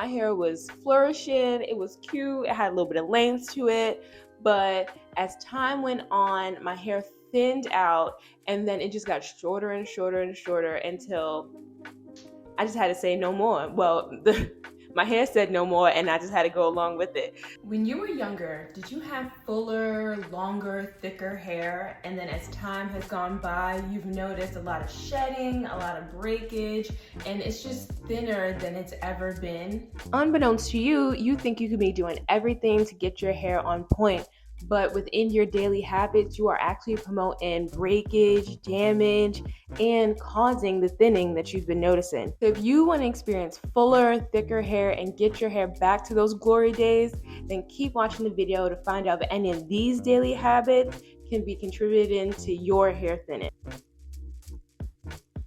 My hair was flourishing, it was cute, it had a little bit of length to it, but as time went on, my hair thinned out and then it just got shorter and shorter and shorter until I just had to say no more. Well, my hair said no more and I just had to go along with it. When you were younger, did you have fuller, longer, thicker hair? And then as time has gone by, you've noticed a lot of shedding, a lot of breakage, and it's just thinner than it's ever been. Unbeknownst to you, you think you could be doing everything to get your hair on point, but within your daily habits, you are actually promoting breakage, damage, and causing the thinning that you've been noticing. So if you want to experience fuller, thicker hair and get your hair back to those glory days, then keep watching the video to find out if any of these daily habits can be contributing to your hair thinning.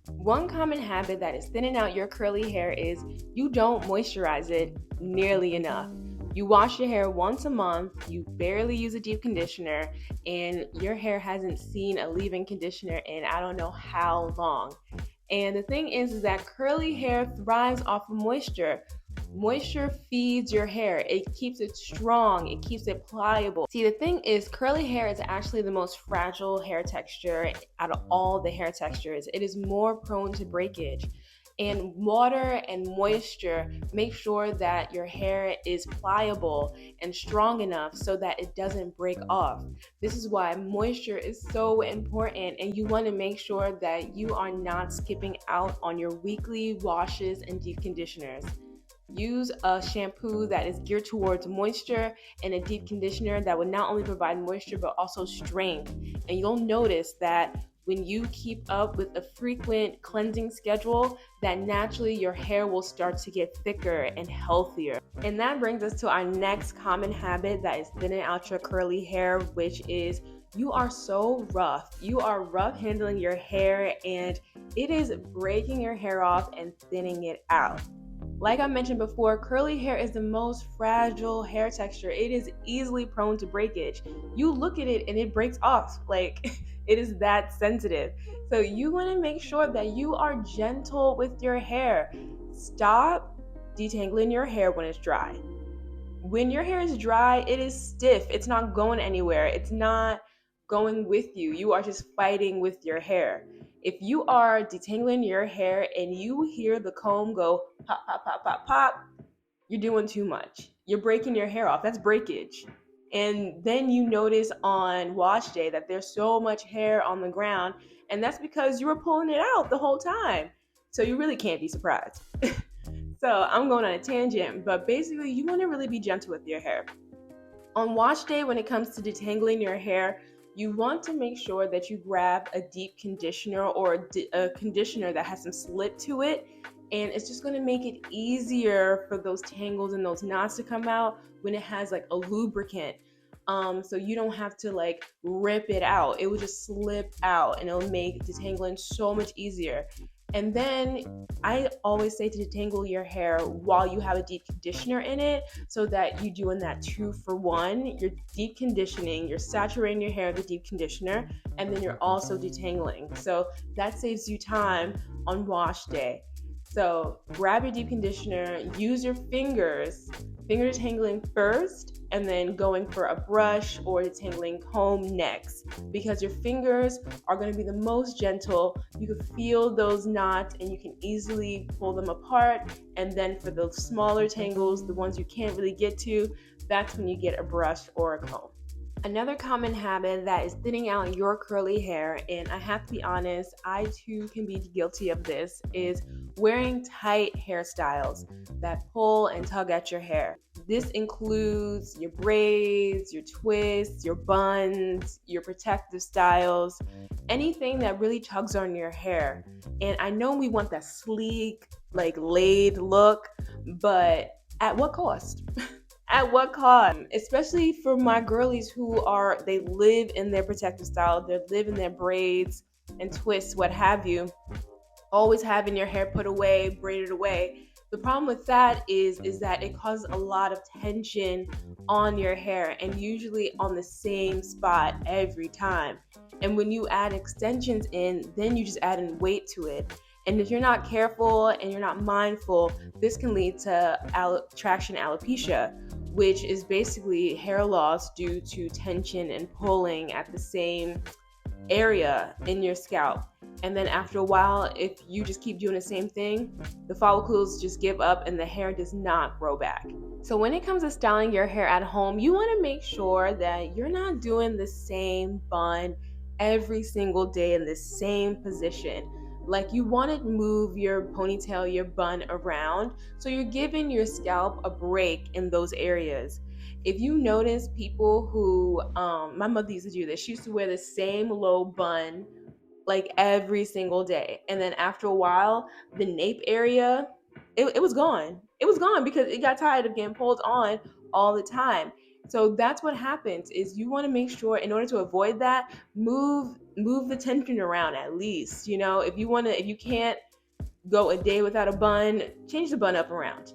One common habit that is thinning out your curly hair is you don't moisturize it nearly enough. You wash your hair once a month, you barely use a deep conditioner, and your hair hasn't seen a leave-in conditioner in I don't know how long. And the thing is that curly hair thrives off of moisture. Moisture feeds your hair. It keeps it strong. It keeps it pliable. See, the thing is, curly hair is actually the most fragile hair texture out of all the hair textures. It is more prone to breakage. And water and moisture make sure that your hair is pliable and strong enough so that it doesn't break off. This is why moisture is so important, and you want to make sure that you are not skipping out on your weekly washes and deep conditioners. Use a shampoo that is geared towards moisture and a deep conditioner that will not only provide moisture but also strength. And you'll notice that when you keep up with a frequent cleansing schedule, that naturally your hair will start to get thicker and healthier. And that brings us to our next common habit that is thinning out your curly hair, which is you are so rough. You are rough handling your hair and it is breaking your hair off and thinning it out. Like I mentioned before, curly hair is the most fragile hair texture. It is easily prone to breakage. You look at it and it breaks off. Like it is that sensitive. So you want to make sure that you are gentle with your hair. Stop detangling your hair when it's dry. When your hair is dry, it is stiff. It's not going anywhere. It's not going with you. You are just fighting with your hair. If you are detangling your hair and you hear the comb go pop, pop, pop, pop, pop, you're doing too much. You're breaking your hair off. That's breakage. And then you notice on wash day that there's so much hair on the ground, and that's because you were pulling it out the whole time. So you really can't be surprised. So I'm going on a tangent, but basically you want to really be gentle with your hair. On wash day, when it comes to detangling your hair, you want to make sure that you grab a deep conditioner or a conditioner that has some slip to it, and it's just going to make it easier for those tangles and those knots to come out when it has like a lubricant. So you don't have to like rip it out. It will just slip out and it'll make detangling so much easier. And then I always say to detangle your hair while you have a deep conditioner in it, so that you're doing that 2-for-1. You're deep conditioning, you're saturating your hair with the deep conditioner, and then you're also detangling. So that saves you time on wash day. So grab your deep conditioner, use your finger detangling first, and then going for a brush or detangling comb next, because your fingers are going to be the most gentle. You can feel those knots and you can easily pull them apart. And then for the smaller tangles, the ones you can't really get to, that's when you get a brush or a comb. Another common habit that is thinning out your curly hair, and I have to be honest, I too can be guilty of this, is wearing tight hairstyles that pull and tug at your hair. This includes your braids, your twists, your buns, your protective styles, anything that really tugs on your hair. And I know we want that sleek, like laid look, but at what cost? At what cost? Especially for my girlies they live in their protective style, they live in their braids and twists, what have you, always having your hair put away, braided away. The problem with that is that it causes a lot of tension on your hair, and usually on the same spot every time. And when you add extensions in, then you just add in weight to it. And if you're not careful and you're not mindful, this can lead to traction alopecia, which is basically hair loss due to tension and pulling at the same area in your scalp. And then after a while, if you just keep doing the same thing, the follicles just give up and the hair does not grow back. So when it comes to styling your hair at home, you want to make sure that you're not doing the same bun every single day in the same position. Like, you want to move your ponytail, your bun around, so you're giving your scalp a break in those areas. If you notice people who, my mother used to do this, she used to wear the same low bun like every single day. And then after a while, the nape area, it was gone. It was gone because it got tired of getting pulled on all the time. So that's what happens is you want to make sure, in order to avoid that, move the tension around at least. If you can't go a day without a bun, change the bun up around.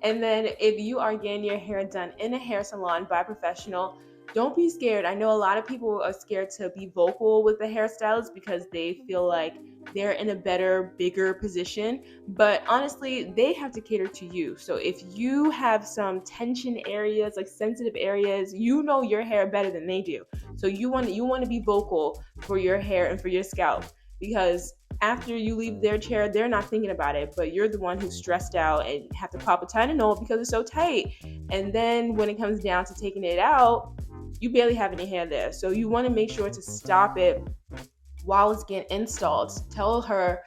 And then if you are getting your hair done in a hair salon by a professional, don't be scared. I know a lot of people are scared to be vocal with the hairstylists because they feel like they're in a better, bigger position. But honestly, they have to cater to you. So if you have some tension areas, like sensitive areas, you know your hair better than they do. So you want to be vocal for your hair and for your scalp, because after you leave their chair, they're not thinking about it, but you're the one who's stressed out and have to pop a Tylenol because it's so tight. And then when it comes down to taking it out, you barely have any hair there. So you want to make sure to stop it while it's getting installed. Tell her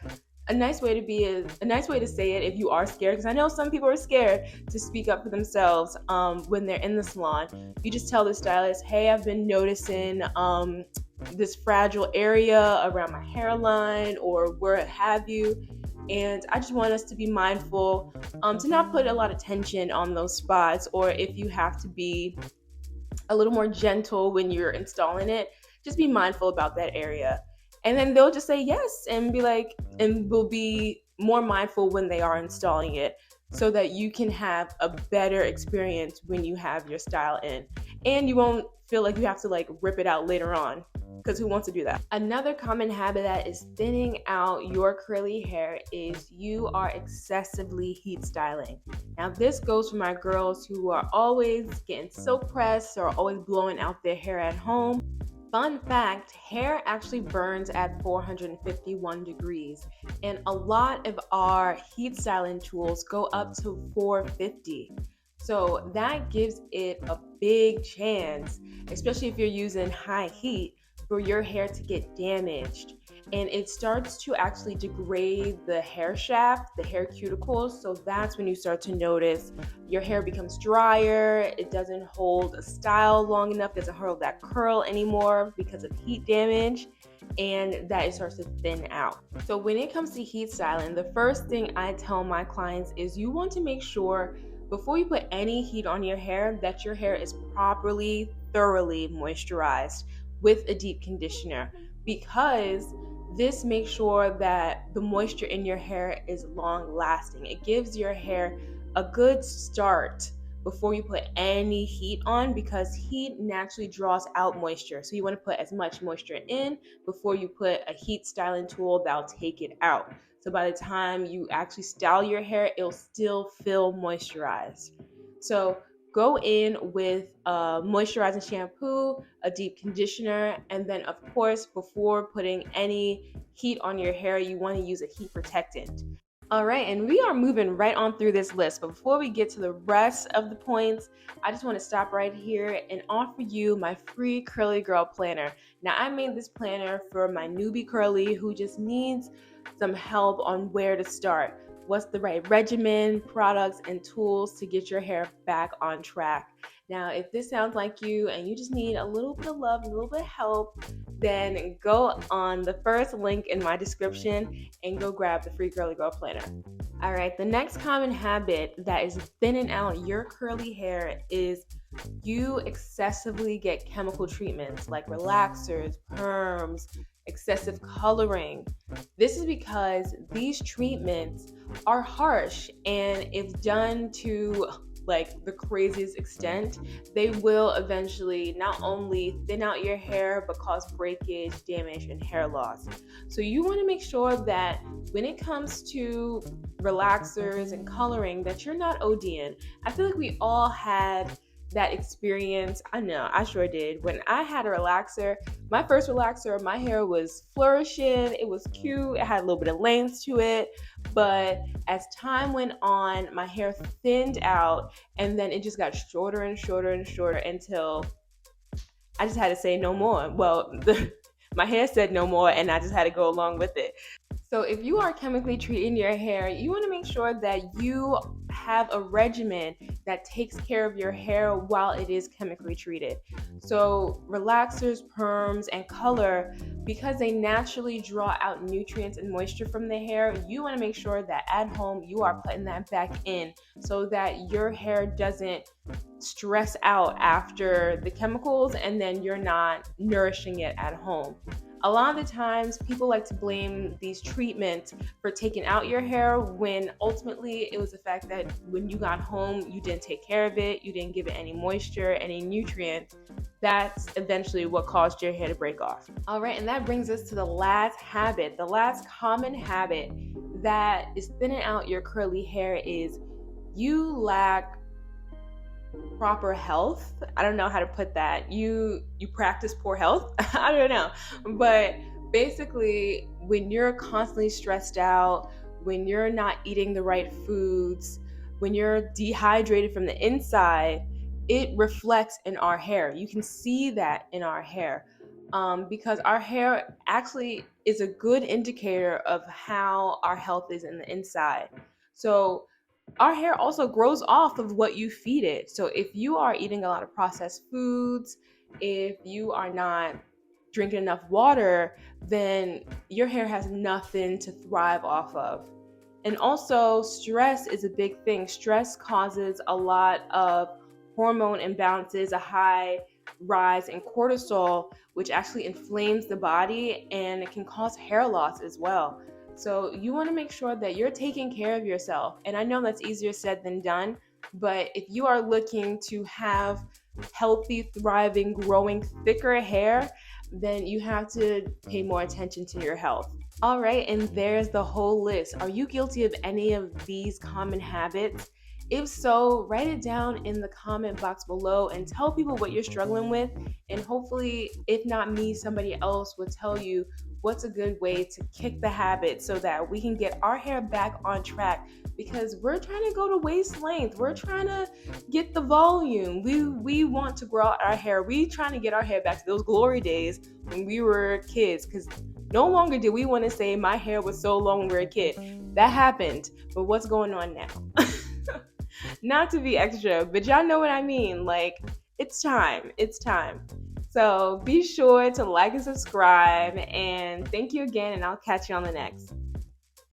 a nice way to say it if you are scared, because I know some people are scared to speak up for themselves when they're in the salon. You just tell the stylist, hey, I've been noticing this fragile area around my hairline or where have you, and I just want us to be mindful to not put a lot of tension on those spots, or if you have to be a little more gentle when you're installing it, just be mindful about that area. And then they'll just say yes and be like, and will be more mindful when they are installing it, so that you can have a better experience when you have your style in. And you won't feel like you have to like rip it out later on, because who wants to do that? Another common habit that is thinning out your curly hair is you are excessively heat styling. Now, this goes for my girls who are always getting silk pressed or always blowing out their hair at home. Fun fact, hair actually burns at 451 degrees, and a lot of our heat styling tools go up to 450. So that gives it a big chance, especially if you're using high heat, for your hair to get damaged. And it starts to actually degrade the hair shaft, the hair cuticles. So that's when you start to notice your hair becomes drier. It doesn't hold a style long enough, doesn't hold that curl anymore because of heat damage, and that it starts to thin out. So when it comes to heat styling, the first thing I tell my clients is you want to make sure before you put any heat on your hair that your hair is properly, thoroughly moisturized with a deep conditioner, because this makes sure that the moisture in your hair is long lasting. It gives your hair a good start before you put any heat on, because heat naturally draws out moisture. So you want to put as much moisture in before you put a heat styling tool that'll take it out. So by the time you actually style your hair, it'll still feel moisturized. So go in with a moisturizing shampoo, a deep conditioner, and then of course, before putting any heat on your hair, you want to use a heat protectant. All right, and we are moving right on through this list. But before we get to the rest of the points, I just want to stop right here and offer you my free Curly Girl Planner. Now, I made this planner for my newbie curly who just needs some help on where to start. What's the right regimen, products, and tools to get your hair back on track. Now, if this sounds like you and you just need a little bit of love, a little bit of help, then go on the first link in my description and go grab the free Curly Girl Planner. All right, the next common habit that is thinning out your curly hair is you excessively get chemical treatments like relaxers, perms, excessive coloring. This is because these treatments are harsh, and if done to like the craziest extent, they will eventually not only thin out your hair but cause breakage, damage, and hair loss. So you want to make sure that when it comes to relaxers and coloring that you're not ODing. I feel like we all had that experience. I know I sure did. When I had a relaxer, my first relaxer, my hair was flourishing, it was cute, it had a little bit of length to it, but as time went on, my hair thinned out, and then it just got shorter and shorter and shorter until I just had to say no more. Well, my hair said no more, and I just had to go along with it. So if you are chemically treating your hair, you want to make sure that you have a regimen that takes care of your hair while it is chemically treated. So relaxers, perms, and color, because they naturally draw out nutrients and moisture from the hair, you want to make sure that at home you are putting that back in so that your hair doesn't stress out after the chemicals and then you're not nourishing it at home. A lot of the times people like to blame these treatments for taking out your hair when ultimately it was the fact that when you got home you didn't take care of it, you didn't give it any moisture, any nutrients. That's eventually what caused your hair to break off. All right, and that brings us to the last habit. The last common habit that is thinning out your curly hair is you lack proper health. I don't know how to put that. You practice poor health. I don't know. But basically, when you're constantly stressed out, when you're not eating the right foods, when you're dehydrated from the inside, it reflects in our hair. You can see that in our hair. Because our hair actually is a good indicator of how our health is in the inside. So our hair also grows off of what you feed it. So if you are eating a lot of processed foods, if you are not drinking enough water, then your hair has nothing to thrive off of. And also, stress is a big thing. Stress causes a lot of hormone imbalances, a high rise in cortisol, which actually inflames the body and it can cause hair loss as well. So you want to make sure that you're taking care of yourself. And I know that's easier said than done, but if you are looking to have healthy, thriving, growing, thicker hair, then you have to pay more attention to your health. All right, and there's the whole list. Are you guilty of any of these common habits? If so, write it down in the comment box below and tell people what you're struggling with. And hopefully, if not me, somebody else will tell you what's a good way to kick the habit so that we can get our hair back on track, because we're trying to go to waist length. We're trying to get the volume. We want to grow out our hair. We trying to get our hair back to those glory days when we were kids, because no longer do we want to say my hair was so long when we were a kid. That happened, but what's going on now? Not to be extra, but y'all know what I mean. Like, it's time. It's time. So be sure to like and subscribe. And thank you again, and I'll catch you on the next.